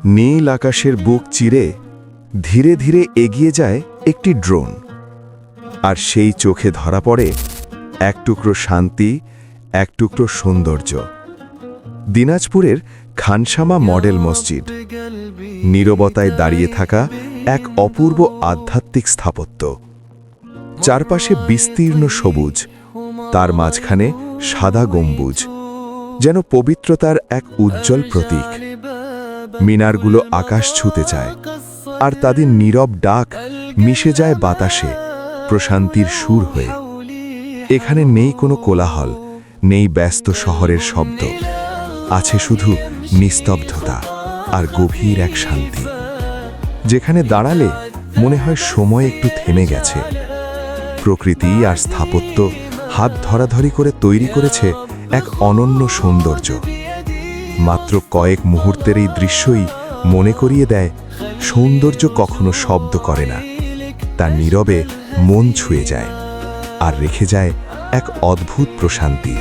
নীল আকাশের বুক চিরে ধীরে ধীরে এগিয়ে যায় একটি ড্রোন, আর সেই চোখে ধরা পড়ে এক টুকরো শান্তি, এক টুকরো সৌন্দর্য। দিনাজপুরের খানসামা মডেল মসজিদ, নীরবতায় দাঁড়িয়ে থাকা এক অপূর্ব আধ্যাত্মিক স্থাপত্য। চারপাশে বিস্তীর্ণ সবুজ, তার মাঝখানে সাদা গম্বুজ, যেন পবিত্রতার এক উজ্জ্বল প্রতীক। মিনারগুলো আকাশ ছুঁতে চায়, আর তাদের নীরব ডাক মিশে যায় বাতাসে প্রশান্তির সুর হয়ে। এখানে নেই কোনো কোলাহল, নেই ব্যস্ত শহরের শব্দ, আছে শুধু নিস্তব্ধতা আর গভীর এক শান্তি, যেখানে দাঁড়ালে মনে হয় সময় একটু থেমে গেছে। প্রকৃতি আর স্থাপত্য হাত ধরাধরি করে তৈরি করেছে এক অনন্য সৌন্দর্য। মাত্র কয়েক মুহূর্তের এই দৃশ্যই মনে করিয়ে দেয়, সৌন্দর্য কখনো শব্দ করে না, তা নীরবে মন ছুঁয়ে যায় আর রেখে যায় এক অদ্ভুত প্রশান্তি।